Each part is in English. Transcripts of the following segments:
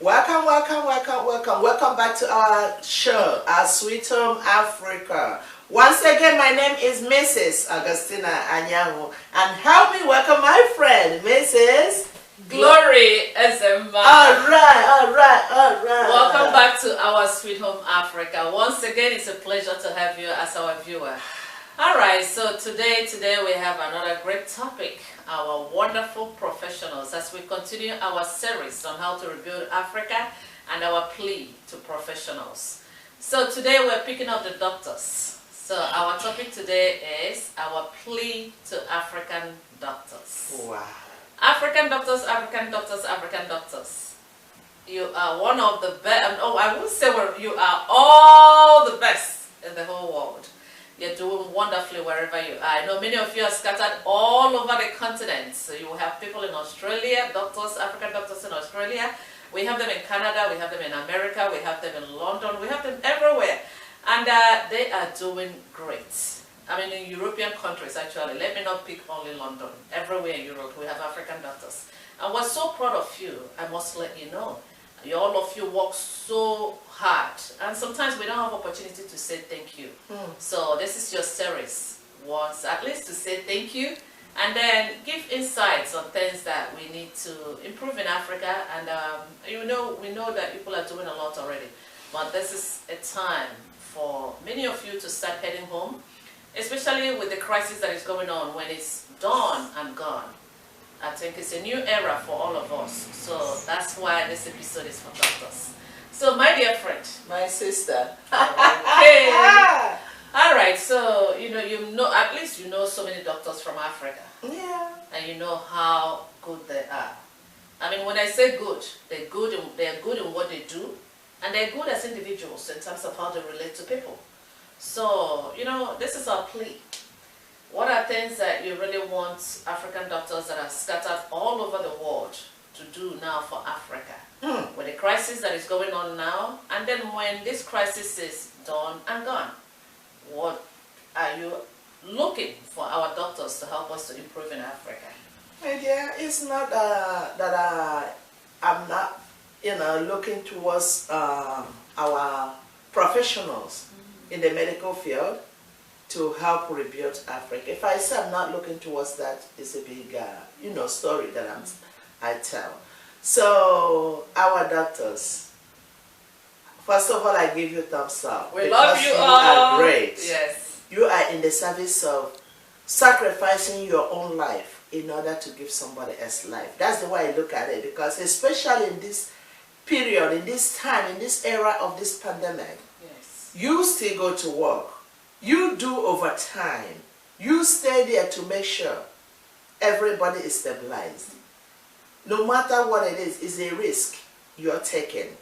Welcome back to our show, our Sweet Home Africa. Once again, my name is Mrs. Augustina Anyango, and help me welcome my friend, Mrs. Glorynezemma. All right. Welcome back to our Sweet Home Africa. Once again, it's a pleasure to have you as our viewer. All right, so today we have another great topic, our wonderful professionals, as we continue our series on how to rebuild Africa and our plea to professionals. So today we're picking up the doctors. So our topic today is our plea to African doctors. Wow. African doctors. You are one of the best. Oh, I won't say you are all the best in the whole world. You're doing wonderfully wherever you are. I know many of you are scattered all over the continent. So you have people in Australia, doctors, African doctors in Australia. We have them in Canada, we have them in America, we have them in London, we have them everywhere. And they are doing great. I mean, in European countries, actually. Let me not pick only London. Everywhere in Europe, we have African doctors. And we're so proud of you, I must let you know. All of you work so hard, and sometimes we don't have opportunity to say thank you. So this is your series, once at least to say thank you, and then give insights on things that we need to improve in Africa. And we know that people are doing a lot already, but this is a time for many of you to start heading home, especially with the crisis that is going on. When it's done and gone, I think it's a new era for all of us. So that's why this episode is for doctors. So my dear friend, My sister. okay. All right. So you know at least you know so many doctors from Africa. Yeah. And you know how good they are. I mean, when I say good, they're good in what they do, and they're good as individuals in terms of how they relate to people. So this is our plea. What are things that you really want African doctors that are scattered all over the world to do now for Africa? With the crisis that is going on now, and then when this crisis is done and gone, what are you looking for our doctors to help us to improve in Africa? My dear, it's not that I'm not, looking towards our professionals in the medical field to help rebuild Africa. If I say I'm not looking towards that, it's a big, story that I tell. So our doctors, first of all, I give you thumbs up. We love you all. You are great. Yes. You are in the service of sacrificing your own life in order to give somebody else life. That's the way I look at it, because especially in this period, in this time, in this era of this pandemic, Yes. you still go to work. You do overtime. You stay there to make sure everybody is stabilized. No matter what it is, it's a risk you're taking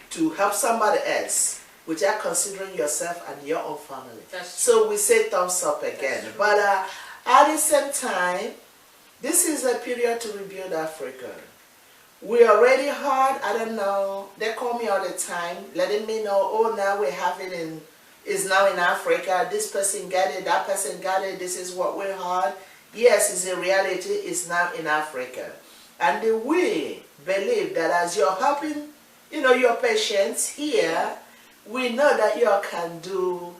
to help somebody else without considering yourself and your own family. So we say thumbs up again. But at the same time, this is a period to rebuild Africa. We already heard, I don't know, they call me all the time, letting me know, oh, now we have it is now in Africa, this person got it, that person got it, this is what we heard. Yes, it's a reality, it's now in Africa. And we believe that as you're helping, your patients here, we know that you can do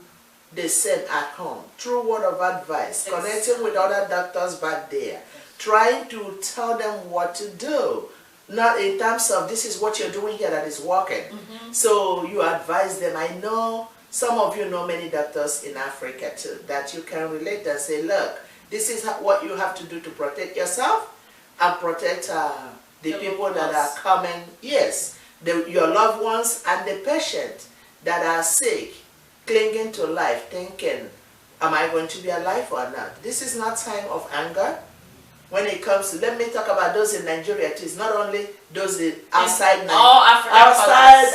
the same at home, through word of advice, connecting with other doctors back there, trying to tell them what to do. Not in terms of this is what you're doing here that is working. So you advise them. I know some of you know many doctors in Africa too, that you can relate and say, look, this is what you have to do to protect yourself and protect the people that are coming. Yes, your loved ones and the patient that are sick, clinging to life, thinking, am I going to be alive or not? This is not time of anger. When it comes to, let me talk about those in Nigeria too. It's not only those outside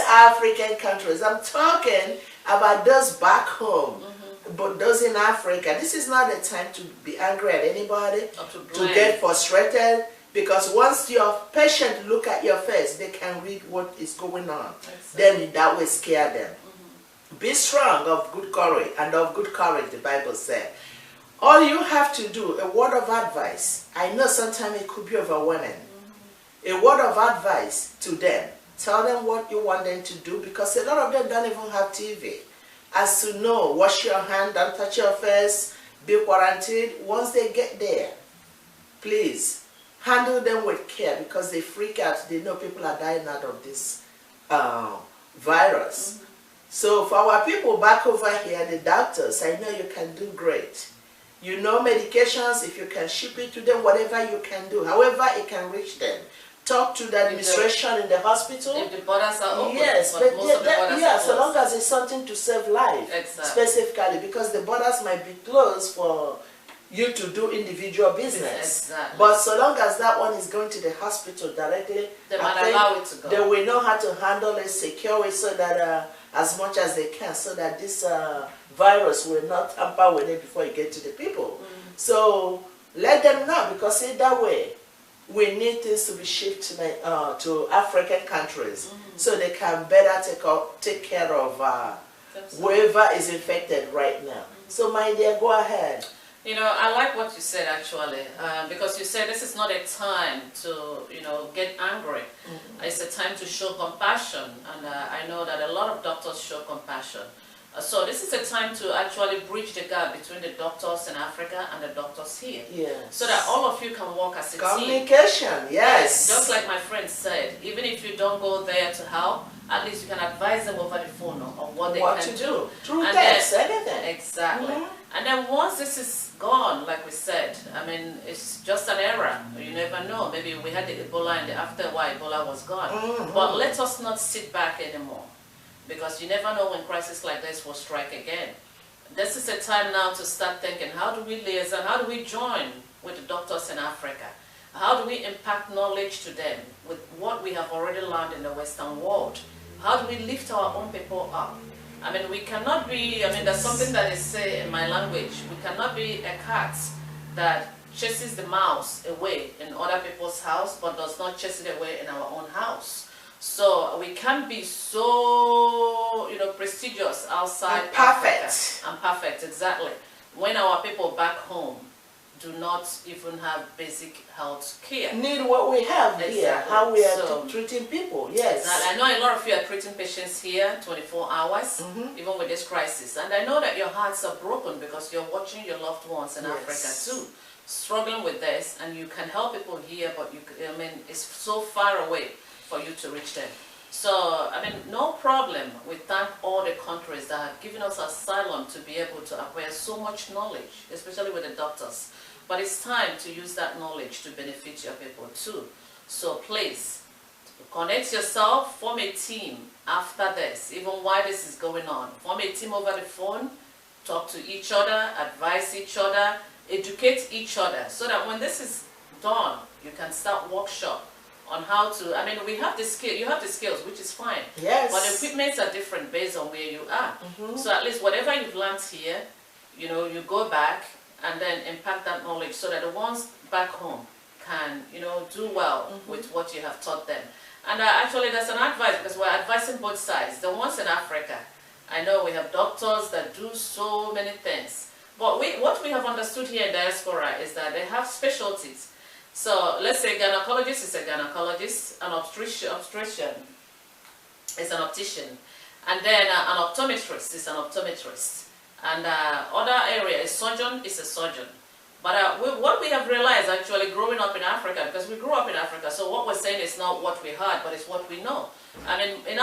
African countries. I'm talking about those back home, but those in Africa. This is not the time to be angry at anybody, to get frustrated, because once your patient look at your face, they can read what is going on. Then that will scare them. Be strong of good courage, and of good courage, the Bible said. All you have to do, a word of advice. I know sometimes it could be overwhelming. A word of advice to them Tell them what you want them to do, because a lot of them don't even have TV. As to know, wash your hand, don't touch your face, be quarantined. Once they get there, please handle them with care, because they freak out. They know people are dying out of this virus. So for our people back over here, the doctors, I know you can do great. You know medications, if you can ship it to them, whatever you can do, however it can reach them. Talk to the administration in the hospital. If the borders are open, yes, but most of the borders are so long as it's something to save life, specifically, because the borders might be closed for you to do individual business. Exactly. But so long as that one is going to the hospital directly, they might allow it to go. They will know how to handle it, secure it, so that as much as they can, so that this virus will not tamper with it before it gets to the people. So let them know, because either way, we need this to be shipped to African countries, so they can better take care of whoever is infected right now. So my dear, go ahead. You know, I like what you said actually, because you said this is not a time to, get angry. It's a time to show compassion, and I know that a lot of doctors show compassion. So this is a time to actually bridge the gap between the doctors in Africa and the doctors here. Yes. So that all of you can work as a team. Communication, yes. Just like my friend said, even if you don't go there to help, at least you can advise them over the phone on what they can do. Through text, anything. Exactly. And then once this is gone, like we said, I mean, it's just an era. You never know. Maybe we had the Ebola, and after a while Ebola was gone. But let us not sit back anymore, because you never know when crisis like this will strike again. This is a time now to start thinking, how do we liaison, how do we join with the doctors in Africa? How do we impact knowledge to them with what we have already learned in the Western world? How do we lift our own people up? I mean, we cannot be, there's something that is say in my language, we cannot be a cat that chases the mouse away in other people's house, but does not chase it away in our own house. So we can't be so, prestigious outside and perfect. Africa. And perfect, exactly. When our people back home do not even have basic health care. Need what we have here, how we are treating people, yes. Exactly. I know a lot of you are treating patients here 24 hours, even with this crisis. And I know that your hearts are broken because you're watching your loved ones in Africa too, struggling with this, and you can help people here, but it's so far away for you to reach them. So, no problem. We thank all the countries that have given us asylum to be able to acquire so much knowledge, especially with the doctors. But it's time to use that knowledge to benefit your people too. So please, connect yourself, form a team after this, even while this is going on. Form a team over the phone, talk to each other, advise each other, educate each other, so that when this is done, you can start workshop on how to, we have the skill, you have the skills, which is fine. Yes. But the equipments are different based on where you are. So at least whatever you've learned here, you go back and then impact that knowledge so that the ones back home can, do well with what you have taught them. And actually that's an advice, because we're advising both sides. The ones in Africa, I know we have doctors that do so many things. But what we have understood here in diaspora is that they have specialties. So let's say gynecologist is a gynecologist, an obstetrician is an optician, and then an optometrist is an optometrist, and other area, a surgeon is a surgeon. But what we have realized actually growing up in Africa, because we grew up in Africa, so what we're saying is not what we heard, but it's what we know. In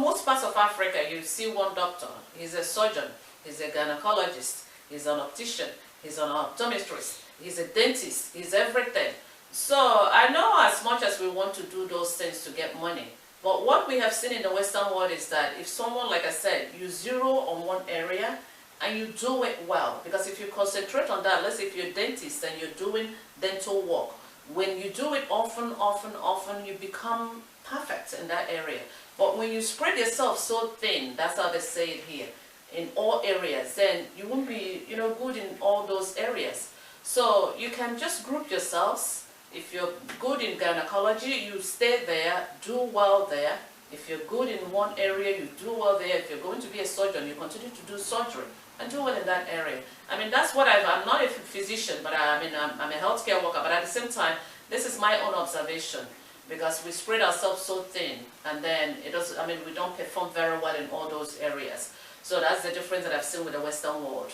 most parts of Africa, you see one doctor, he's a surgeon, he's a gynecologist, he's an optician, he's an optometrist, he's a dentist, he's everything. So I know as much as we want to do those things to get money, but what we have seen in the Western world is that if someone, like I said, you zero on one area and you do it well, because if you concentrate on that, let's say if you're a dentist and you're doing dental work, when you do it often, you become perfect in that area. But when you spread yourself so thin, that's how they say it here, in all areas, then you won't be, good in all those areas. So you can just group yourselves. If you're good in gynecology, you stay there, do well there. If you're good in one area, you do well there. If you're going to be a surgeon, you continue to do surgery and do well in that area. That's what I'm not a physician, but I'm a healthcare worker, but at the same time, this is my own observation. because we spread ourselves so thin, and then it doesn't, I mean, we don't perform very well in all those areas. So that's the difference that I've seen with the Western world.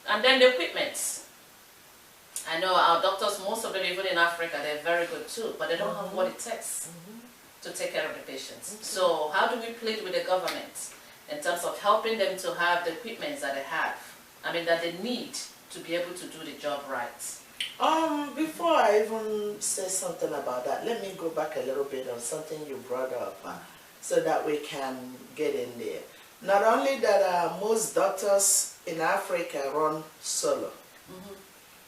And then the equipment. I know our doctors, most of them, even in Africa, they're very good too, but they don't have what it takes to take care of the patients. So how do we plead with the government in terms of helping them to have the equipment that they have, I mean, that they need to be able to do the job right? Before I even say something about that, let me go back a little bit on something you brought up so that we can get in there. Not only that, most doctors in Africa run solo.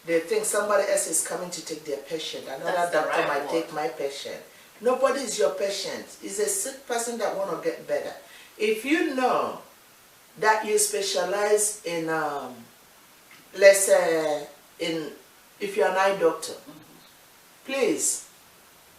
They think somebody else is coming to take their patient. Another doctor might take my patient. Nobody is your patient. It's a sick person that want to get better. If you know that you specialize in, let's say, if you're an eye doctor, please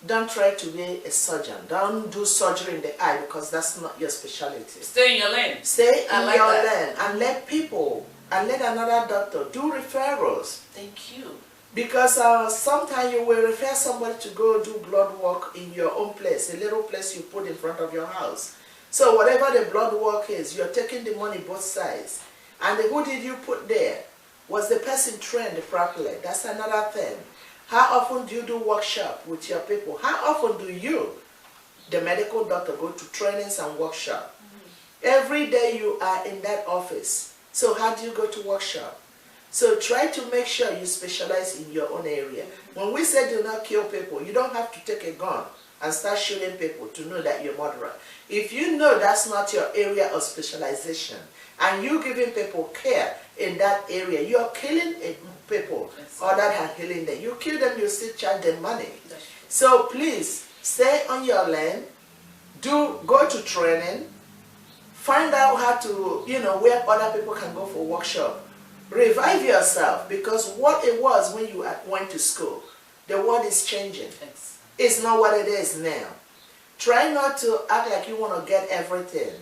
don't try to be a surgeon. Don't do surgery in the eye because that's not your specialty. Stay in your lane. Stay in your lane and let people, and let another doctor do referrals. Thank you. Because sometimes you will refer somebody to go do blood work in your own place, a little place you put in front of your house. So whatever the blood work is, you're taking the money both sides. And who did you put there? Was the person trained properly? That's another thing. How often do you do workshop with your people? How often do you, the medical doctor, go to trainings and workshop? Every day you are in that office. So how do you go to workshop? So try to make sure you specialize in your own area. When we say do not kill people, you don't have to take a gun and start shooting people to know that you're a murderer. If you know that's not your area of specialization, and you giving people care in that area, you're killing people other than healing them. You kill them, you still charge them money. So please, stay on your lane, go to training, find out how to, where other people can go for workshop. Revive yourself, because what it was when you went to school, the world is changing. It's not what it is now. Try not to act like you want to get everything.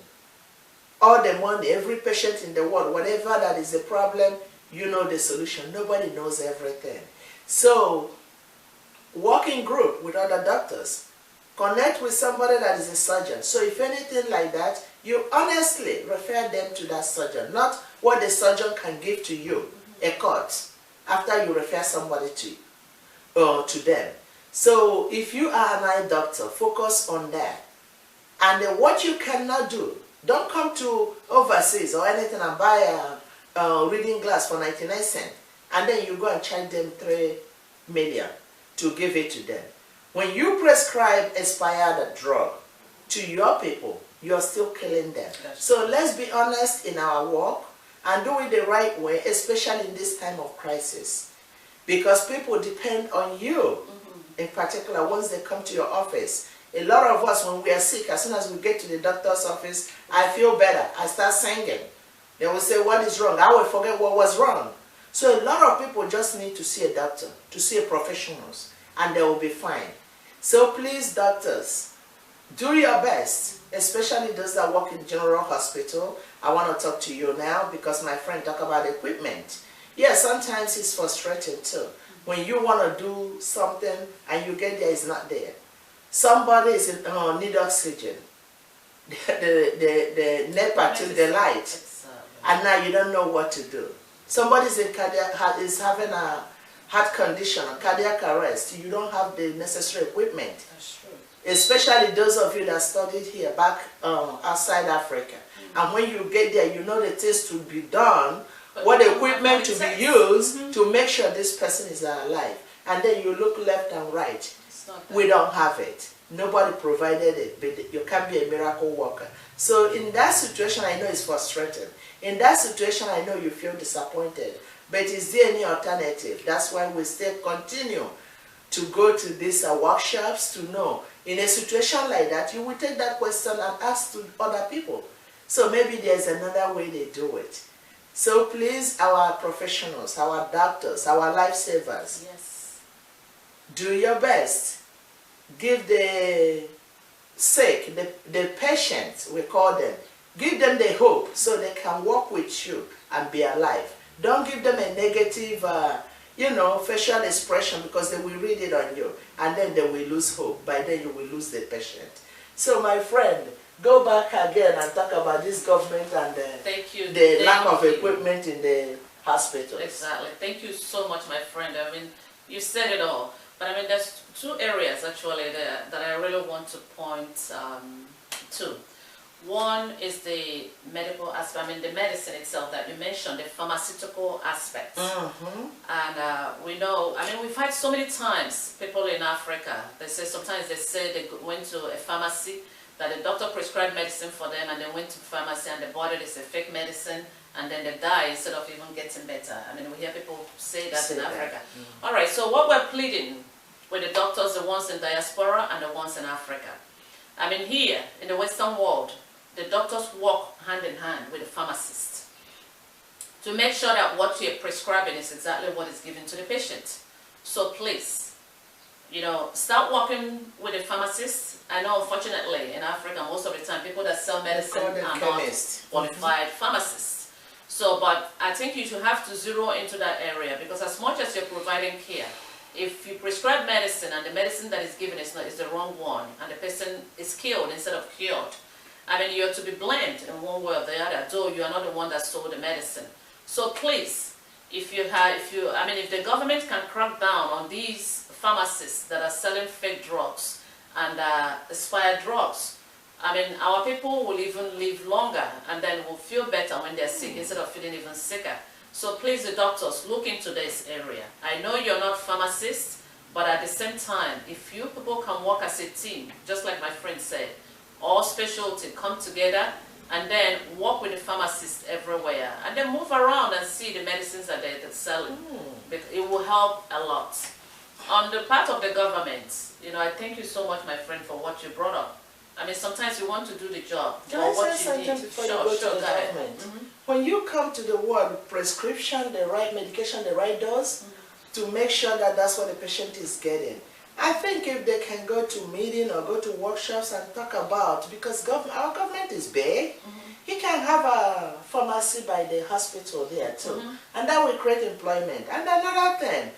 All the money, every patient in the world, whatever that is a problem, you know the solution. Nobody knows everything. So, work in group with other doctors. Connect with somebody that is a surgeon. So if anything like that, you honestly refer them to that surgeon, not what the surgeon can give to you, a cut, after you refer somebody to them. So if you are an eye doctor, focus on that. And what you cannot do, don't come to overseas or anything and buy a reading glass for 99 cents. And then you go and charge them 3 million to give it to them. When you prescribe expired drug to your people, you're still killing them. So let's be honest in our work and do it the right way, especially in this time of crisis. Because people depend on you, in particular, once they come to your office. A lot of us, when we are sick, as soon as we get to the doctor's office, I feel better. I start singing. They will say, what is wrong? I will forget what was wrong. So a lot of people just need to see a doctor, to see a professionals, and they will be fine. So please, doctors, do your best, especially those that work in general hospital. I want to talk to you now because my friend talked about equipment. Yes, sometimes it's frustrating too. When you want to do something and you get there, it's not there. Somebody is need oxygen. The NEPA took the light, and now you don't know what to do. Somebody is having a heart condition, a cardiac arrest. You don't have the necessary equipment. That's true. Especially those of you that studied here back outside Africa. And when you get there, you know the things to be done, what equipment to be used to make sure this person is alive. And then you look left and right. We don't have it. Nobody provided it, but you can't be a miracle worker. So in that situation, I know it's frustrating. In that situation, I know you feel disappointed. But is there any alternative? That's why we still continue to go to these workshops to know. In a situation like that, you will take that question and ask to other people. So maybe there's another way they do it. So please, our professionals, our doctors, our lifesavers, yes, do your best. Give the sick, the patients, we call them, give them the hope so they can work with you and be alive. Don't give them a negative you know, facial expression, because they will read it on you, and then they will lose hope. By then you will lose the patient. So my friend, go back again and talk about this government and the lack of equipment in the hospitals. Exactly. Thank you so much, my friend. I mean, you said it all. But I mean, there's two areas actually that I really want to point to. One is the medical aspect, I mean the medicine itself that you mentioned, the pharmaceutical aspect. And we know, I mean, we've had so many times people in Africa, sometimes they say they went to a pharmacy, that the doctor prescribed medicine for them, and they went to the pharmacy and they bought it as a fake medicine, and then they die instead of even getting better. I mean, we hear people say that in Africa. All right, so what we're pleading with the doctors, the ones in diaspora and the ones in Africa. I mean, here in the Western world, the doctors work hand in hand with the pharmacist to make sure that what you're prescribing is exactly what is given to the patient. So please, you know, start working with the pharmacist. I know, unfortunately, in Africa, most of the time, people that sell medicine are not qualified pharmacists. So, but I think you should have to zero into that area, because as much as you're providing care, if you prescribe medicine and the medicine that is given is the wrong one, and the person is killed instead of cured, I mean, you're to be blamed in one way or the other, though you are not the one that sold the medicine. So please, if the government can crack down on these pharmacists that are selling fake drugs and expired drugs, I mean, our people will even live longer, and then will feel better when they're sick instead of feeling even sicker. So please, the doctors, look into this area. I know you're not pharmacists, but at the same time, if you people can work as a team, just like my friend said, all specialty come together and then work with the pharmacists everywhere, and then move around and see the medicines that they're selling. It will help a lot. On the part of the government, you know, I thank you so much, my friend, for what you brought up. I mean, sometimes you want to do the job. Can I say something before you go to the government? When you come to the ward, prescription, the right medication, the right dose, to make sure that that's what the patient is getting. I think if they can go to meeting or go to workshops and talk about, because our government is big, you can have a pharmacy by the hospital there too, and that will create employment. And another thing,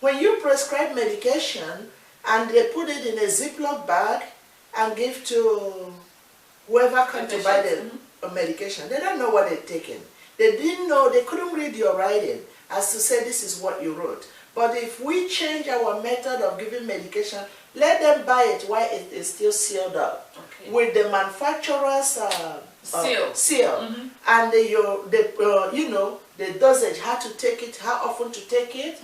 when you prescribe medication and they put it in a Ziploc bag and give to whoever comes to buy the medication, they don't know what they're taking. They didn't know, they couldn't read your writing as to say this is what you wrote. But if we change our method of giving medication, let them buy it while it is still sealed up with the manufacturer's seal, and the dosage, how to take it, how often to take it.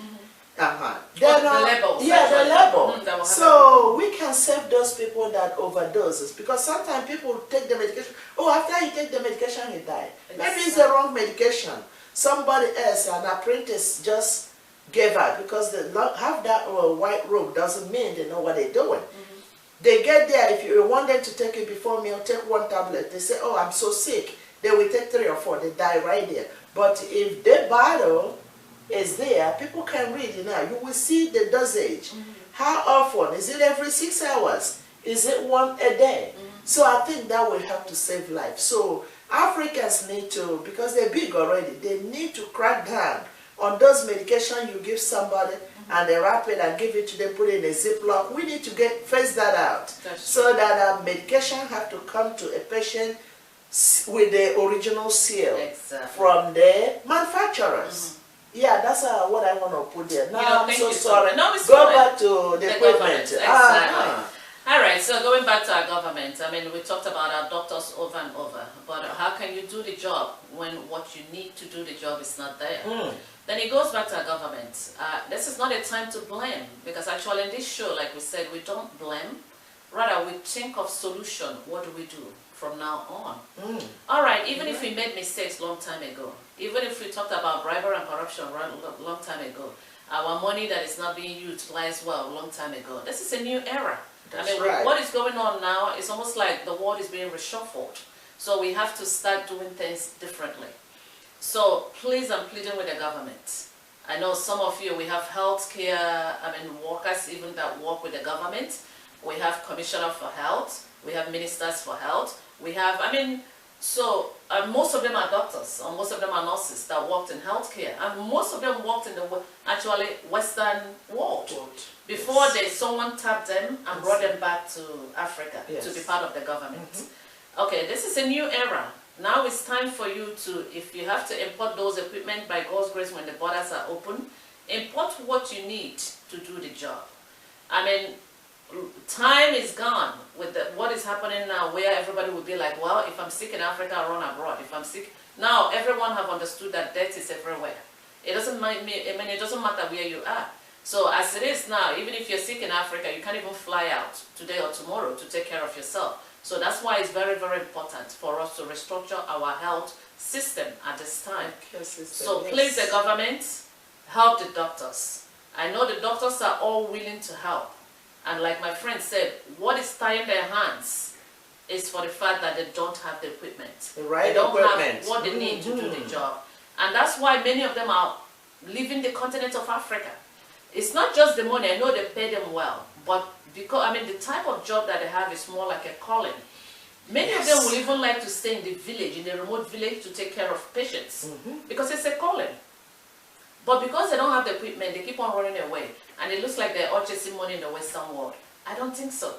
The labels. Yeah, the label. So we can save those people that overdoses, because sometimes people take the medication. Oh, after you take the medication, you die. Maybe it's the wrong medication. Somebody else, an apprentice, just gave out, because they have that white robe doesn't mean they know what they're doing. They get there, if you want them to take it before meal, take one tablet. They say, oh, I'm so sick. They will take 3 or 4, they die right there. But if the bottle is there, people can read it now. You will see the dosage. How often? Is it every 6 hours? Is it one a day? So I think that will help to save lives. So Africans need to, because they're big already, they need to crack down on those medications you give somebody and they wrap it and give it to them, put it in a Ziploc. We need to phase that out. So that medication have to come to a patient with the original seal from the manufacturers. Yeah, that's what I want to put there. Now, I'm so sorry. No, it's Go back to the equipment. All right, so going back to our government, I mean, we talked about our doctors over and over, but how can you do the job when what you need to do the job is not there? Then it goes back to our government. This is not a time to blame, because actually in this show, like we said, we don't blame. Rather, we think of solution. What do we do from now on? All right, even if we made mistakes long time ago, even if we talked about bribery and corruption long time ago, our money that is not being utilized well long time ago, this is a new era. What is going on now is almost like the world is being reshuffled. So we have to start doing things differently. So please, I'm pleading with the government. I know some of you, we have healthcare, workers even that work with the government. We have commissioner for health. We have ministers for health. We have, So most of them are doctors, or most of them are nurses that worked in healthcare, and most of them worked in the actually Western world. Before someone tapped them and brought them back to Africa to be part of the government. Okay, this is a new era. Now it's time for you to, if you have to import those equipment by God's grace when the borders are open, import what you need to do the job. I mean, time is gone with what is happening now, where everybody will be like, well, if I'm sick in Africa, I'll run abroad. If I'm sick, now everyone have understood that death is everywhere. It doesn't it doesn't matter where you are. So as it is now, even if you're sick in Africa, you can't even fly out today or tomorrow to take care of yourself. So that's why it's very, very important for us to restructure our health system at this time. So please, the government, help the doctors. I know the doctors are all willing to help. And like my friend said, what is tying their hands is for the fact that they don't have the equipment. They don't have what they need to do the job. And that's why many of them are leaving the continent of Africa. It's not just the money. I know they pay them well. But because, I mean, the type of job that they have is more like a calling. Many of them will even like to stay in the village, in the remote village, to take care of patients. Because it's a calling. But because they don't have the equipment, they keep on running away. And it looks like they're all chasing money in the Western world. I don't think so.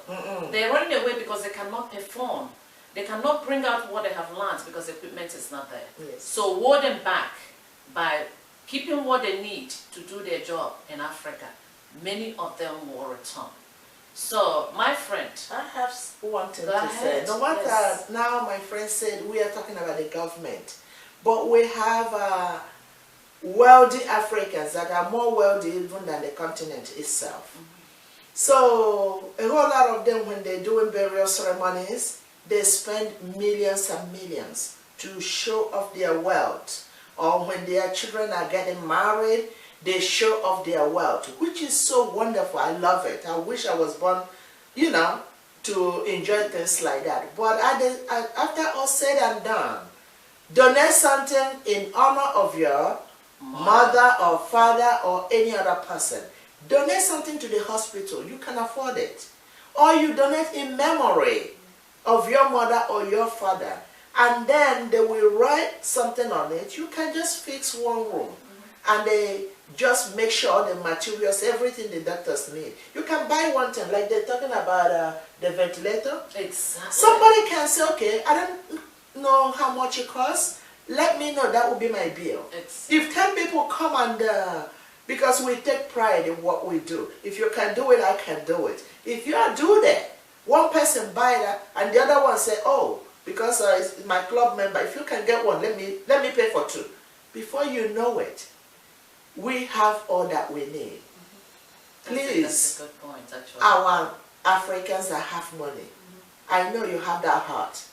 They're running away because they cannot perform. They cannot bring out what they have learned because the equipment is not there. So ward them back by keeping what they need to do their job in Africa. Many of them will return. So, my friend, I have one thing to say. No matter now, my friend said we are talking about the government, but we have wealthy Africans that are more wealthy even than the continent itself. So, a whole lot of them, when they're doing burial ceremonies, they spend millions and millions to show off their wealth. Or when their children are getting married, they show off their wealth, which is so wonderful. I love it. I wish I was born, you know, to enjoy things like that. But after all said and done, donate something in honor of your mother or father or any other person. Donate something to the hospital. You can afford it. Or you donate in memory of your mother or your father. And then they will write something on it. You can just fix one room. And they just make sure the materials, everything the doctors need. You can buy one thing, like they're talking about the ventilator. Exactly. Somebody can say, okay, I don't know how much it costs. Let me know, that will be my bill. Exactly. If 10 people come and, because we take pride in what we do. If you can do it, I can do it. If you do that, one person buy that, and the other one say, oh, because it's my club member, if you can get one, let me pay for 2. Before you know it, we have all that we need. Please, that's a good point, actually. Our Africans that have money, I know you have that heart.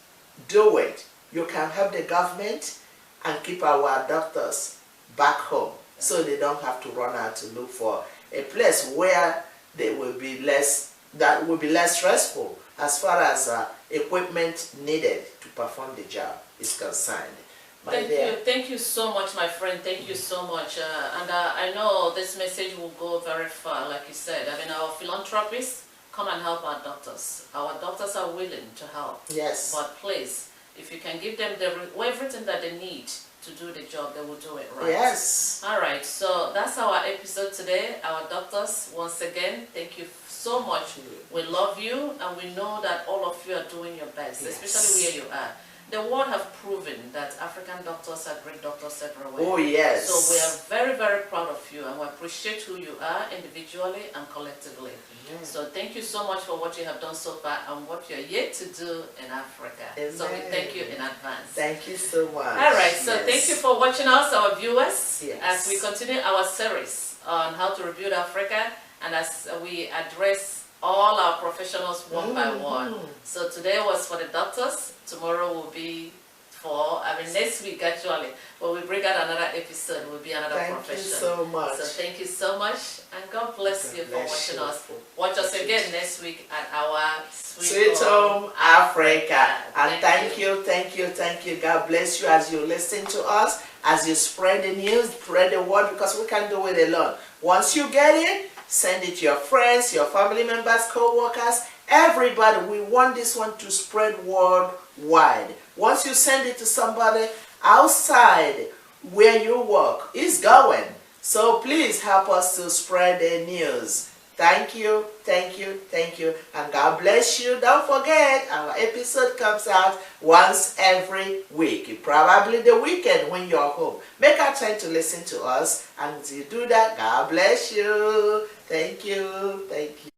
Do it. You can help the government and keep our doctors back home so they don't have to run out to look for a place where they will be less, that will be less stressful as far as equipment needed to perform the job is concerned. Thank you so much, my friend. Thank you so much. And I know this message will go very far, like you said. I mean, our philanthropists come and help our doctors. Our doctors are willing to help. Yes. But please, if you can give them everything that they need to do the job, they will do it right. Yes. All right. So that's our episode today. Our doctors, once again, thank you so much. We love you, and we know that all of you are doing your best, especially where you are. The world have proven that African doctors are great doctors everywhere. Oh, yes. So we are very, very proud of you, and we appreciate who you are individually and collectively. Yeah. So thank you so much for what you have done so far and what you're yet to do in Africa. Amen. So we thank you in advance. Thank you so much. All right, so thank you for watching us, our viewers, as we continue our series on how to rebuild Africa, and as we address all our professionals one by one. So today was for the doctors, tomorrow will be for, next week actually, when we bring out another episode, will be another profession. Thank you so much. So thank you so much, and God bless you for watching us. Watch us again next week at our Sweet Home Africa. And thank you. God bless you as you listen to us, as you spread the news, spread the word, because we can't do it alone. Once you get it, send it to your friends, your family members, co-workers, Everybody, we want this one to spread worldwide. Once you send it to somebody outside where you work, it's going. So please help us to spread the news. Thank you, thank you, thank you, and God bless you. Don't forget, our episode comes out once every week, probably the weekend when you're home. Make a time to listen to us, and as you do that, God bless you. Thank you, thank you.